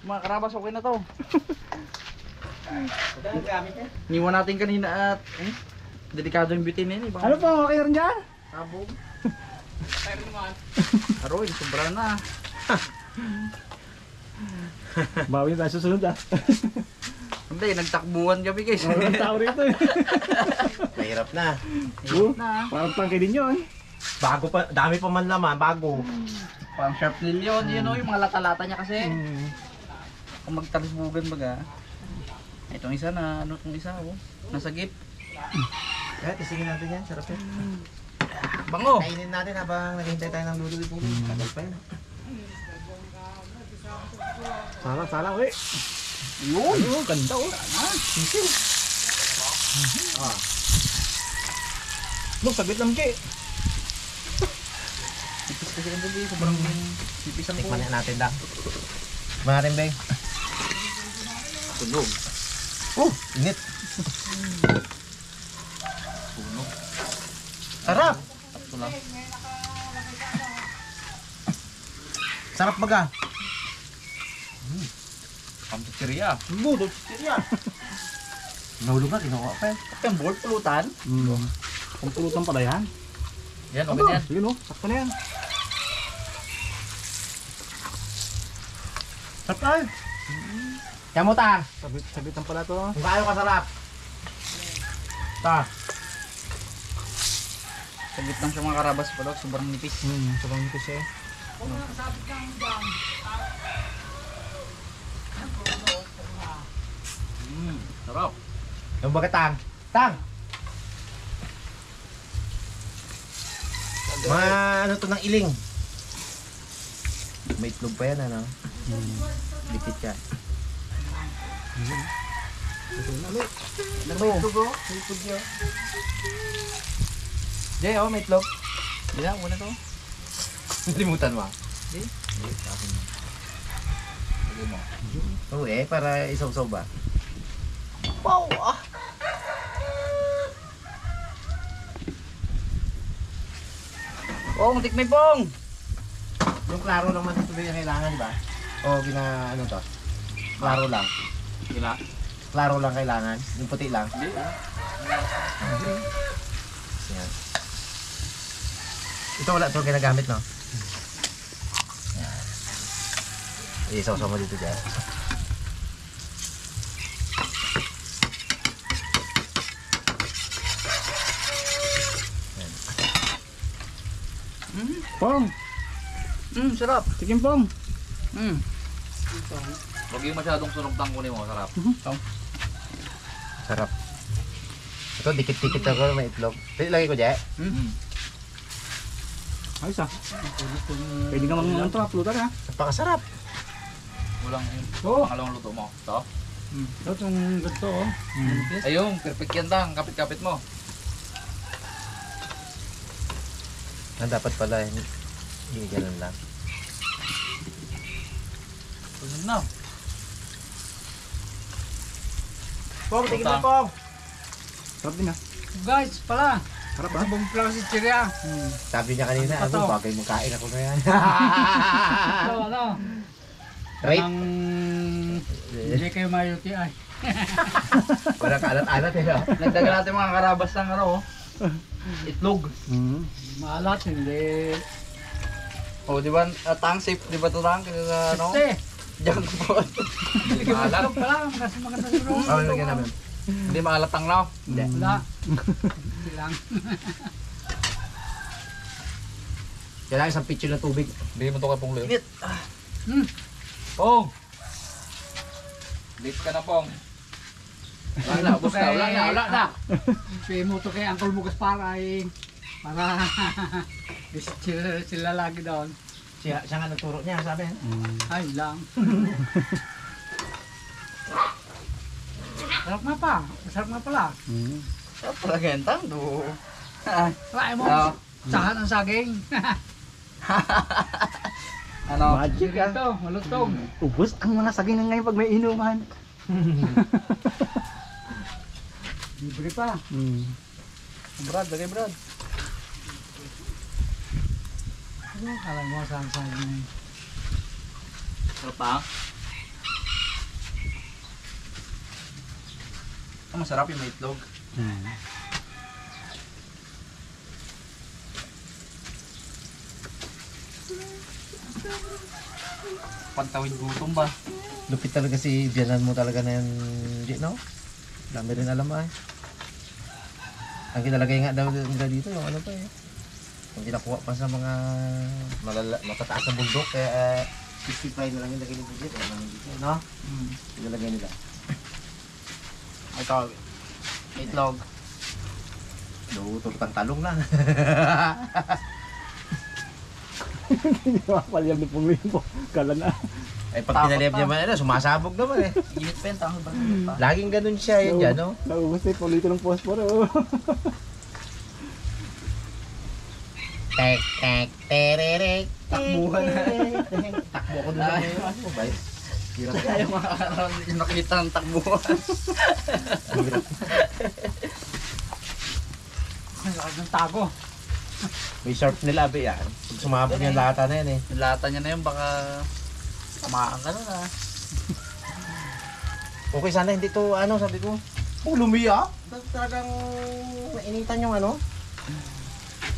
Mga karabas, okay na to. Ang gamit niya. Niwan natin kanina at delikado yung bitin na yun. Ano po, okay rin dyan? Sabog. Aroy, sobra na. Bawi tayo susunod ah. Hindi, nagtakbuhan kami guys. Walang tao rito eh. Mahirap na. Na. Parang tangke din yun. Bago pa, dami pa man laman, bago. Parang sharp nail yun. Yun o, yung mga lata-lata niya kasi. Kung magtalisbugan baga. Itong isa na, ano itong isa oh. Nasa gip. Kaya tisingin natin yan, sarap yan. Bango! Kainin natin habang naghihintay tayo ng luluwi po. Tagal pa yun. Salang, uy. Yun! Ayun, ganda oh. Sisil! Look, saglit lang ki. Sipis kasi ang gabi. Sobrang sipis ang Tikman natin dah. Tikman natin, Beng. Tunog. Init. Tunog. Sarap! Sakto lang. Sarap baga. Pamputeriya. Budot. Nahulog na, kinuha pa yan. Yung board pulutan. Kung pulutan pala yan. Yan, okay na yan. Sige no, sakto na yan. Sarap tayo. Yamutan. Sabitan pala to. Kung kayo kasarap. Ta. Saglit lang siya mga karabas pala. Sobrang nipis. Sobrang nipis eh. Sarap. Yung baga tang. Tang! Mga ano to ng iling. May itlog pa yan ano. Dikit yan. May itlog oh. May itlog yun. Jay oh, may itlog. Hindi na, wala to. Limutan mo. Hindi. Lagay mo. Oo eh, para isaw-saw ba? Wow! Ah! Pong, tikmay pong! Yung klaro lang man tubig ang kailangan ba? O ano to? Klaro lang. Gila. Klaro lang kailangan. Yung puti lang. Hindi. Yan. Ito wala ito ginagamit no? Yan. Isaw-saw mo dito dyan. Pong, Sarap. tikim pong. Huwag yung masyadong sunog tangkulin mo, sarap. Sarap. Ito dikit-dikit ako may itlog. Lagay ko dyan. Ayos ah. Pwede ka mga ito, pulutan ha. Napakasarap. Walang yung Oo. pangalawang luto mo. Ito. Ito yung ganito oh. Ayun, perfect yan tang. Kapit-kapit mo. Dapat pala hindi ganun lang. Sunod na. Pong, tingin mo Utang. Pong. Sarap din ah. Guys, pala. Sarap ah. Sabong pala si Chiria. Sabi niya kanina, Ano pa to? ano, bagay mo kain ako na yan. Ano? Right? Ang hindi kayo mayuti ay. Walang alat-alat eh. No? Nagdagan natin mga karabas ng ano, oh. Itlog. Maalat, hindi. Oh, di ba, tang safe, di ba ito tang? Kaya ano? Kasi, Junk food. Hindi maalat. ito pala. Kasi maganda siguro. Oh, lagyan namin. Hindi maalat tang no? Hindi. Wala. Hindi lang. Kailangan isang pitcho ng tubig. Bigyan mo ito kay Pong Leo. Hmm. Pong! Late ka na, Pong. Wala na, ubos na, wala na. Suwi mo ito kay Uncle Bugas para ay para sila lagi doon. Siya nga nagturo niya, sabi. Ay lang. Sarap nga pa. Masarap nga pala. Sarap pala ganyan, tang. Do. Try mo. Oo. Sahan ang saging. Ano? Magic ah. Ito, malutong. Ubus ang mga saging na ngayon pag may inuman. Libre pa. Brad, lagay Brad. Ano, kala mo saan saging. Sarap pa? Masarap yung may itlog. Pantawid gutom ba? Lupit talaga si biyanan mo talaga na yun, di no? Dami rin alam ah. Ang kinalagay nga daw nila dito, yung ano pa eh. Yung kinakuha pa sa mga matataas na bundok, kaya 65 na lang yung lagay ni budget. Ano naman dito, no? Pinalagay nila. Ito, itlog. Tortang talong lang. Hindi makapalyam ni Pong-Limpo. Kala na. Ay pag pinaliyab niya man, sumasabog naman eh. Init pa yun, tanghal ba? Laging ganun siya yun dyan, no? Naubos na yung pulito ng posporo. Tek, tek, tererek. Takbuhan na. Takbo ko doon sa ano, bay. Hirap Kaya yung mga araw yung nakita ng takbuhan. Ang lakas ng tago. May sharp nila, abi yan. Pag sumabog yung lata na yan eh. Yung lata niya na yun, baka tamaan ka nun ah. Okay, sana hindi to, ano, sabi ko. Oh, lumiya. Talagang mainitan yung ano.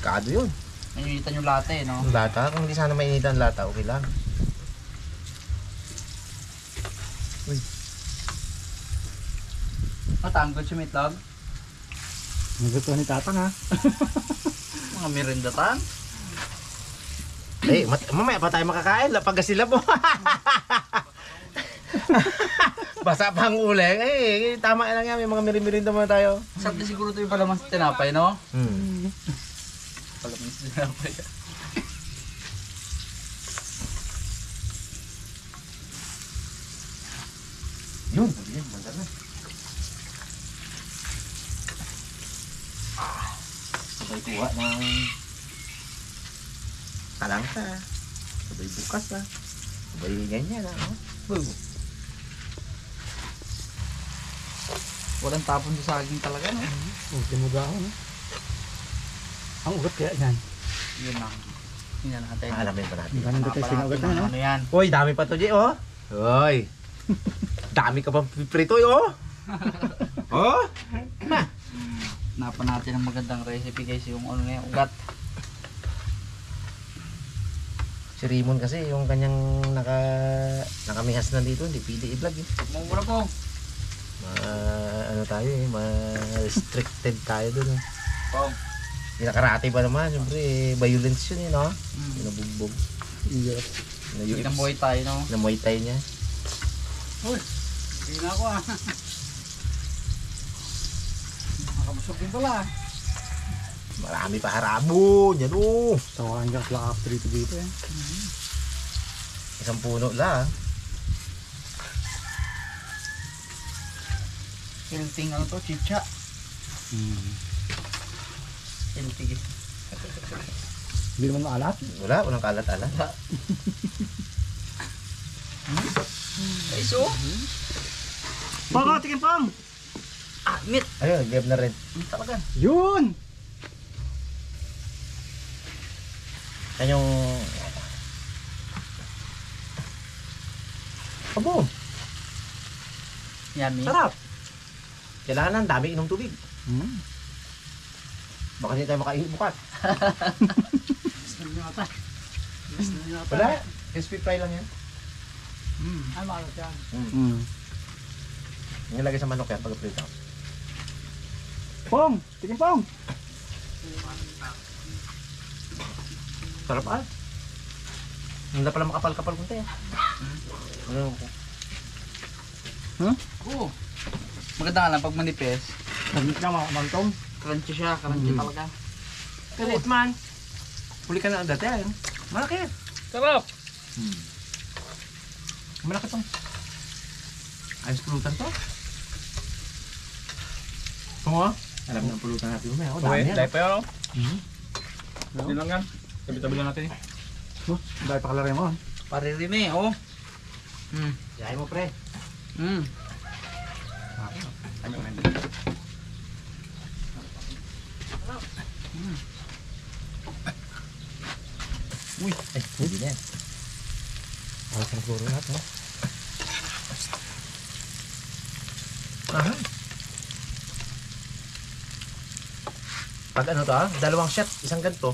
Kado yun. Nanyunitan yung lata eh, no? Yung lata, kung hindi sana mainitan lata, okay lang. Uy. Matanggol siya may itlog. Nagustuhan ni Tatang ha. Mga merendatan. Eh, mamaya pa tayo makakain. Lapag sila po. Basa pa ang uling. Eh, tama lang yan. May mga mirin-mirin naman tayo. Sabi siguro ito yung palaman sa tinapay, no? Hmm. Palaman sa tinapay. Yun, sabi yan. Banda na. Sabay kuha ng kalangsa. Sabay bukas na. Sabay ganyan na. Oh. Walang tapon sa saging talaga, no? Ultimo dahon ha. Ang ugat kaya yan. Yun lang. Tingnan natin. Alamin pa natin. Ganun dito yung ugat na no. Ano yan? Uy, dami pa to, G, oh. Uy. Dami ka pa prito, oh. Oh. Napa natin ang magandang recipe guys, yung ano na yung ugat. Si Raymond kasi, yung kanyang nakamihas na dito, hindi pwede i-vlog eh. Mumura po. Ano tayo eh, restricted tayo dun eh. Pong. Yung nakarate pa naman, siyempre violence yun eh, no? Yung nabugbog. Yes. Pinamuhay tayo, no? Namuay tayo niya. Uy, hindi na ako ah. Nakabusog din pala. Marami pa harabon, yan oh. Tawakan ka sila after dito eh. Isang puno lang. Hilting ano to, chicha. Hilting. Hindi naman maalat. Wala, walang kalat-alat. Ay, so? Pong, tingin Pong! Ah, meat. Ayun, gab na rin. Talaga. Yun! Yan yung... Abo, Yummy. sarap. Kailangan ng dami inom tubig. Baka hindi tayo makainom bukas. Gusto nyo ata. Gusto nyo ata. Wala, crispy fry lang yan. Ay, malat yan. Nilagay sa manok yan pag prito. Pong! Tingin Pong! Sarap ah. Hindi na pala makapal-kapal kunti ah. Ano? Oo. Maganda nga lang pag manipis. Nagmit ka mantong. Crunchy siya, crunchy talaga. Kalit man. Huli ka na dati ah. Malaki. Sarap. Malaki tong. Ayos pulutan to. Oo. Alam na ang pulutan natin mamaya. Oh, dami yan. pa yun, Hindi lang yan. Tabi-tabi lang natin. Dahil pa kalari mo. Paririn eh, oh. Yahay mo pre. Ano man. Uy, ay, hindi na yan. Ayos ang kloro natin. Aha. Pag ano to ha, dalawang shot, isang ganto.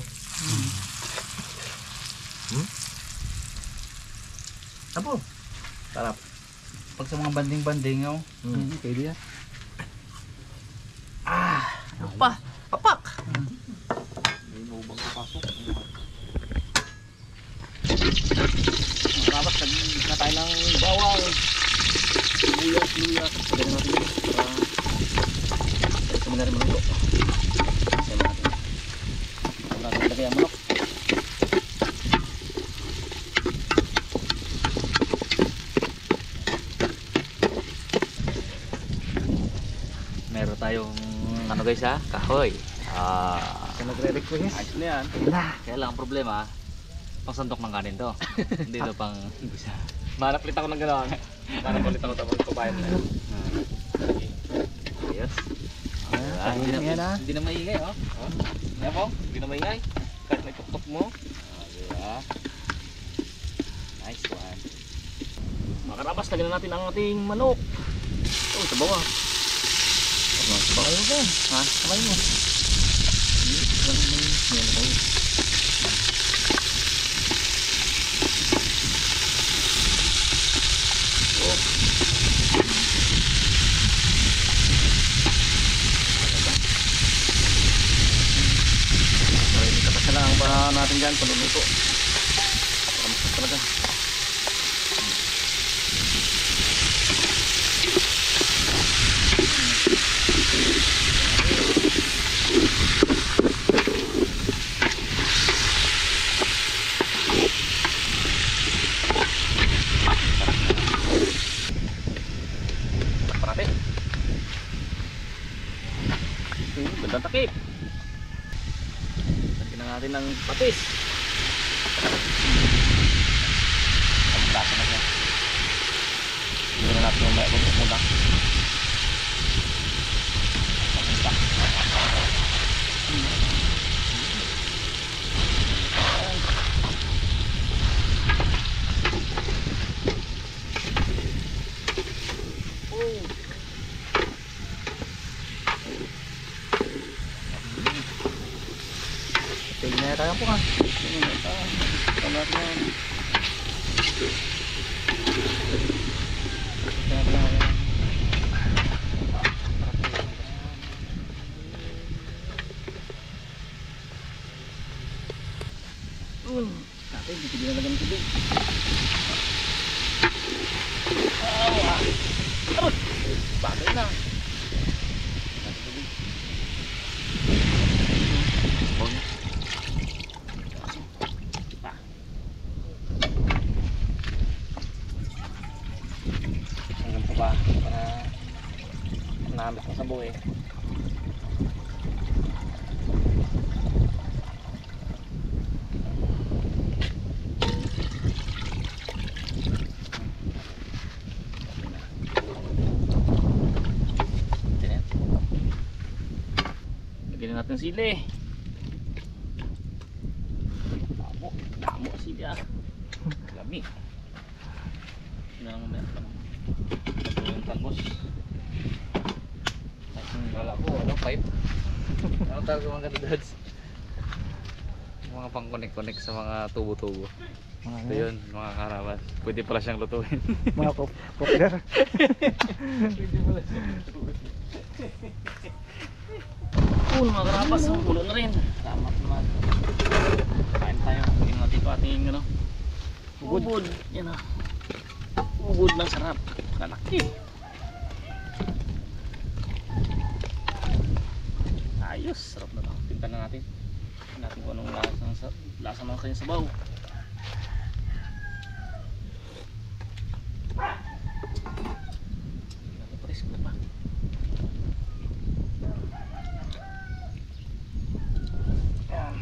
Apo. Sarap. Pag sa mga banding-banding, oh. Pwede yan. Pa, papak. Tapos nag na tayo ng bawang. Luyas. Pagdating natin yun. Para ito muna rin maluto. Kasi natin. Huwag natin ilagay ang manok. Meron tayong ano guys ha? Kahoy. Kaya nagre-request. Ayos na yan. Kaya lang ang problema, pang sandok ng kanin to. Hindi to pang bisa. Manapalit ako ng gano'n. Manapalit ako tapos kubayan na. Ayos. Hindi na maingay oh. Yan po, hindi na maingay. Kahit may tuktok mo. Diba? Nice one. Mga karabas, lagyan na natin ang ating manok. Oh, sabaw ah. Sabaw mo. Ha? Kamay mo. Lang ba natin dyan paluluto para masarap talaga. Parate bandang takip. Natin ng patis. Ang lasa na siya. Hindi na natin mamaya kung muna. Papunta. Tingnan tayo po ha. Tingnan tayo. Tingnan natin yan. Tingnan natin yan. Natin, hindi pinalagan ng tubig. Awa! Arot! Bagay na. Para namin sa sabaw eh. Lagyan natin sili. Damo sili ah. Lami. Yun na lang mamaya. Yung talbos. Wala ko, ano, pipe. Ano tawag yung mga dads? Mga pang connect sa mga tubo-tubo. Ito yun, mga karabas. Pwede pala siyang lutuin. Mga popler. Mga karabas, ulo na rin. Salamat naman. Kain tayo. Tingnan natin ito ating ano. Ubod. Yan ah. Ubod ng sarap. Lalaki. Ayos, sarap na lang. Tingnan na natin. Tingnan natin kung anong lasa ng kanyang sabaw. Presko na pa. Yan.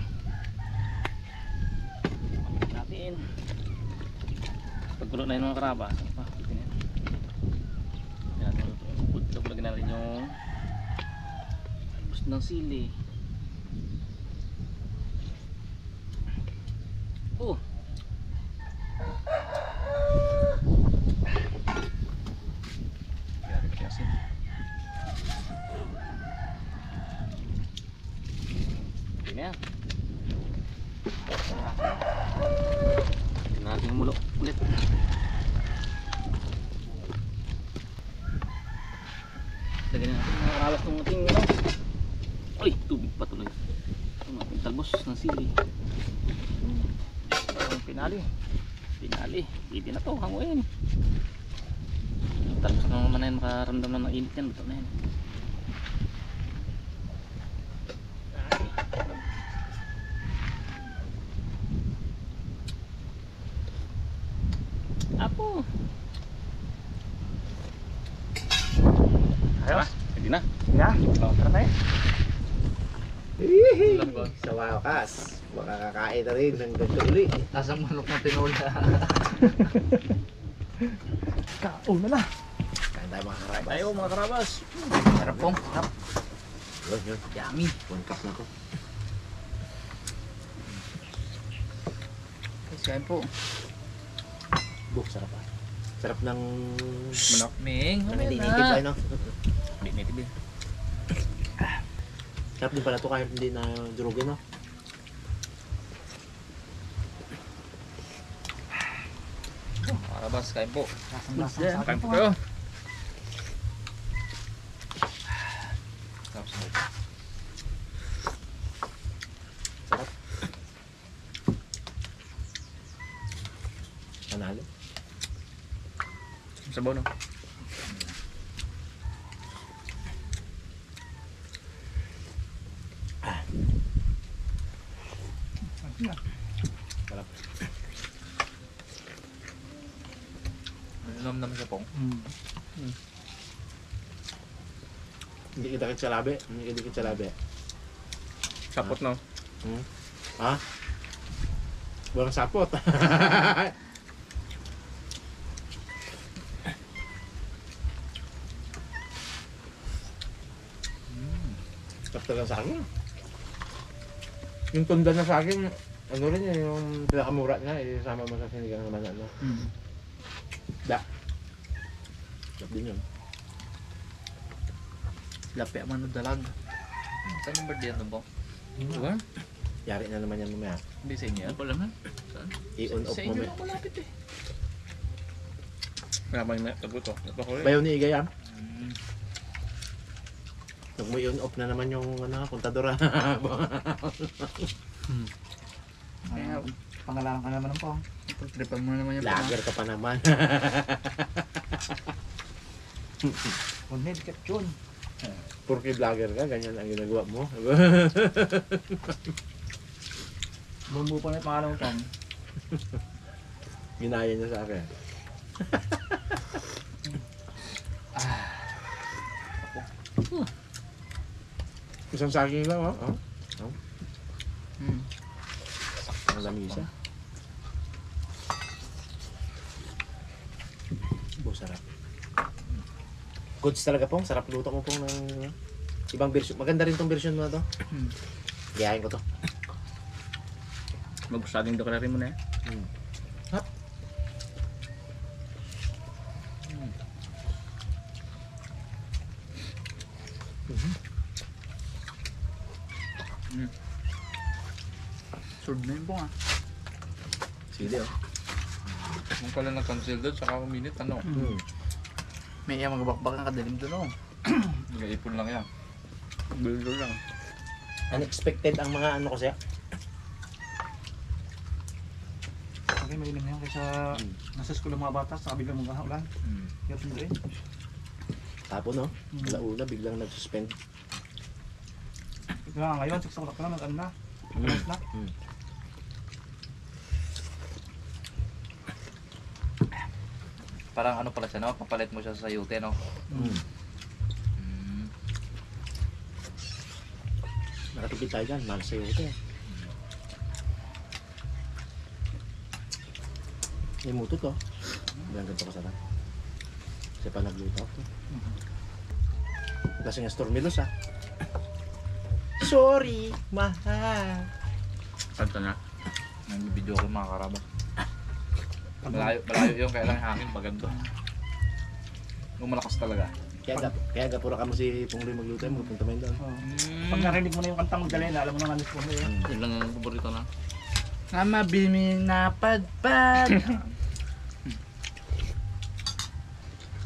Pagkat natin. Pagkulo na yun mga karabas. Lagyan natin yung gusto ng sili. Oh. Ulit. Lagyan natin mga karabas ng ating ano. Ay, tubig pa tuloy. Ang ating talbos ng sili. Ang pinali. Pwede na to, hanguin. Talbos na naman na yan, makaramdam na ng init yan. Bato na yan. Apo. Ayos. Pwede na. Yeah. Tara tayo. Sa wakas, makakakain na rin ng ganito uli. Asang manok na tinola. Kaon na na. Kain tayo mga karabas. Tayo mga karabas. Sarap pong. Sarap. Yun. Yummy. 1 cup na to. Guys, kain po. Sarap ah. Sarap ng... Manok. Ming. Ano hindi native ay no? Hindi native eh. Sarap din pala to kahit hindi na durugin no? Karabas, kain po. Lasang-lasang sa Kain akin po po. kayo. Sarap sa Sarap. Panalo. Sabaw no. Sarap. Inom naman siya pong. Hindi kita kitsalabi. Hindi kita kitsalabi. Sapot no. Ha? Walang sapot. Sarap talaga sa akin. Yung tunda na sa akin, ano rin yun, yung pinakamura niya, isama mo sa sinigang naman ano. Da. Sarap din yun. Lapi ang manod dalag. Saan yung birthday yan po? Diba? Yari na naman yan mamaya. Hindi sa inyo yan. Wala man. Saan? I-on off Sa inyo mamaya. lang malapit eh. Kaya pa yung tagot ko. Ito ko rin. Bayaw ni Igay ah. Huwag mo i-on off na naman yung ano, kontadora. Kaya Pangalanan ka naman ng pong. pagtripan mo na naman yung Lager ka pa naman. Huwag na, dikit yun. Porque vlogger ka, ganyan ang ginagawa mo. Bumbu pa na yung pangalan mo pong. Ginaya niya sa akin. Isang saging lang, oh. Ang lamisa. Sarap. Goods talaga pong, sarap luto ko pong ng ibang version. Maganda rin tong version mo na to. Gayahin ko to. Magbusaging doklarin mo na eh. Hap. Sword na yun po ah. Sige oh. Kung pala nag-cancel doon, saka kuminit, ano? May iya magbakbak ang kadalim doon, oh. Nag-ipon lang yan. Bildo lang. Unexpected ang mga ano kasi. Okay, may ilim na yan kaysa nasa school ng mga bata, sa biglang mag-ulan. Hirap na rin. Tapos no, una biglang nag-suspend. Kaya ngayon, 6 o'clock na, mag-ano na. Alas na. Parang ano pala siya, no? Papalit mo siya sa sayute, no? Nakatipid tayo dyan, mahal sa'yo ito. May muto to. Bilang ganito kasarap. Kasi pa nagluto ako. Kasi nga Stormilos ah. Sorry, mahal. Kanta na. Nag-video ko mga karabas. Malayo yung kaya lang hangin maganda. Kung malakas talaga. Kaya gapura ka mo si Pungloy magluto, magpunta mo yun doon. Pag narinig mo na yung kantang Magdalena, alam mo na nga miss mo yun. Yun lang ang paborito na. Nga mabimi na padpad.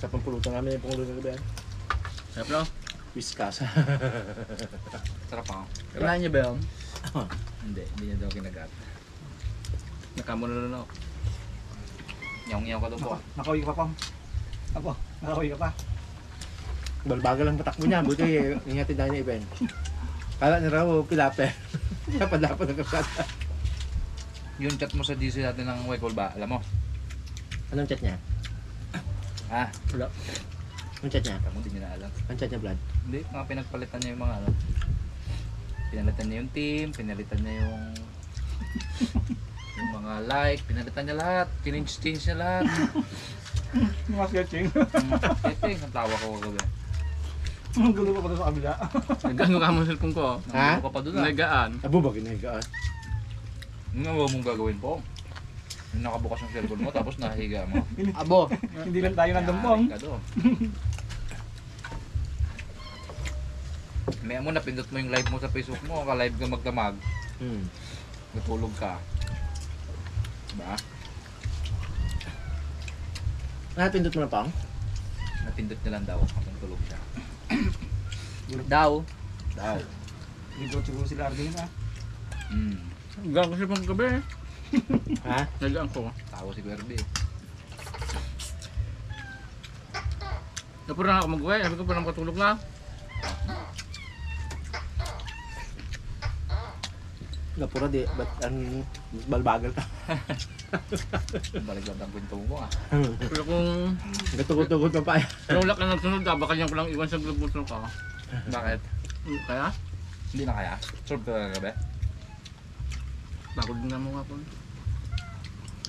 Sa pampulutan namin yung pangulo ng gabi. Sarap no? Whiskas. Sarap ako. Kailangan niyo ba yun? Hindi niya daw kinagat. Nakamuna na ako. Nyaw-nyaw ka daw po. Nakauwi ka pa, Pong. Ako, nakauwi ka pa. Balbagal lang patakbo niya. Buti ingatid na niya event. Kala niya raw pilape. Kapadapan ng kapsada. Yung chat mo sa GC natin ng Waikol ba? Alam mo? Anong chat niya? Ah, wala. Anong chat niya? Kamu din niya na alam. Anong chat niya, Vlad? Hindi, mga pinagpalitan niya yung mga ano. Pinalitan niya yung team, pinalitan niya yung mga like, pinalitan niya lahat, change niya lahat. Mga sketching. Ito ang tawa ko kagabi. Ang gulo pa pa sa kabila. Nagano ka mo sa cellphone ko? Ha? Nagano ka pa doon ah. Nagaan. Abo ba ginahigaan? Ano mong gagawin po? Yung nakabukas yung cellphone mo tapos nahiga mo. Abo. Hindi lang tayo nandun, Pong. Yari ka doon. Maya mo napindot mo yung live mo sa Facebook mo, ka-live ka magdamag, natulog ka. Diba? Napindot mo na, Pong? Napindot niya lang daw habang tulog siya. Daw. Daw. Dito siguro sila Arding, ha? Nagaan ko siya pang gabi. Ha? Nagaan ko. Tawa si Verdi. Napura na ako mag-uwi, sabi ko parang patulog na. Napura di, ba't ang balbagal ka? Balik lang ang kwento mo ah. Pero kung Gatugot-tugot pa pa. wala ka nagsunod ka, baka niyan ko lang iwan sa grupo ka. Bakit? Kaya, Hindi na kaya? Solve ka na gabi? bakod nga mo nga po.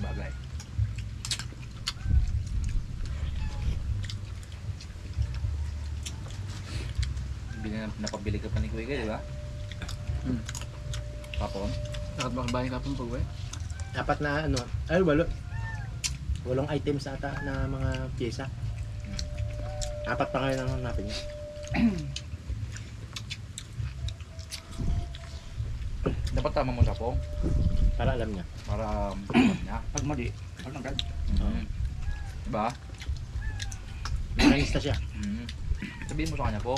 Bagay. Napabili ka pa ni Kuya, di ba? Kapon? Dapat makabahin ka pong pag-uwi. Apat na ano, ay walo. Walong items ata na mga pyesa. Apat pa ngayon ang hanapin niya. Dapat tama mo sa pong Para alam niya. para alam niya. Pag mali, ano agad? Diba? Nangista siya. Sabihin mo sa kanya po.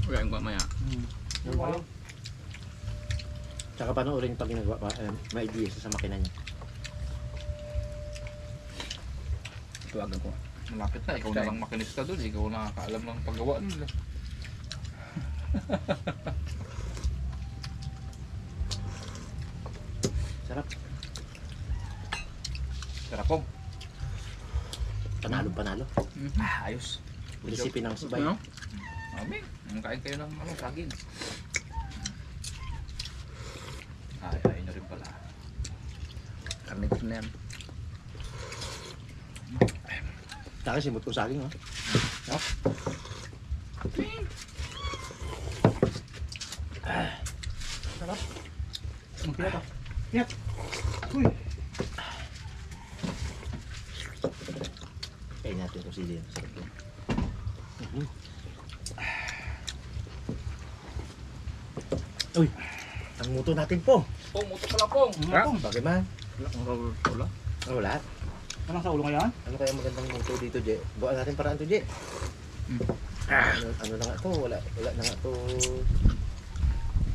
Huwag ko maya. Yung walo. Tsaka panoorin pag ginagawa pa, may idea sa makina niya. Tuwagan ko. Malapit na, ikaw na lang makinista doon. Ikaw na nakakaalam ng paggawa nila. Sarap. Sarap po. Panalo. Ayos. Recipe ng subay. Ano? Amin. Kain kayo ng ano, saging. Ay, ayun na rin pala. Karne ko na yan. Tsaka simot ko saging, ha? Ang piyat, ah. Piyat. Uy. Kain natin ito sili. Sarap yun. Uy! Ang muto natin po. Pong, muto pala pong. Bakit man? Wala. Wala. Anong sa ulo ngayon? Ano kaya magandang muto dito, Je? Gawa natin paraan to, Je. Ano na nga to? Wala na nga to.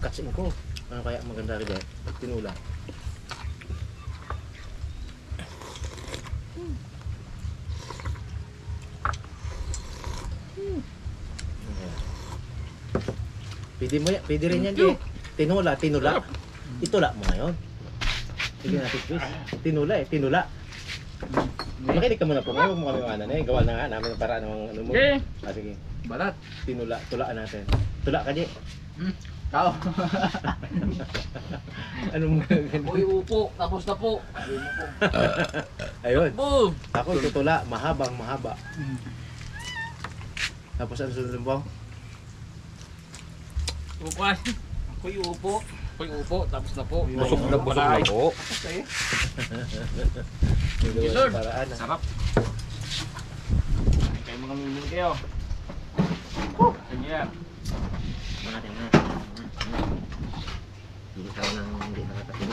Katsin ko. Ano kaya maganda rin, Je? Tinula. Pwede rin yan, Je. Tinula. Itula mo ngayon. Sige natin, please. Tinula. Makinig ka muna po ngayon, huwag mo kami ano na eh. Gawa na nga namin para ng ano mo. Okay. Sige, Balat. tulaan natin. Tula ka, Je. Kao. Anong gagawin? Uy, upo. Tapos na po. Ayun. Boom! Ako itutula, mahaba. Tapos ano sunod mo? Bukas. Ako'y upo. Ako'y upo, tapos na po. Busog na po. Okay. Gagawin sa paraan. Sarap. Kayo mga mimili kayo. Ganyan. Mga natin na. Hindi tayo nang hindi nakatakin.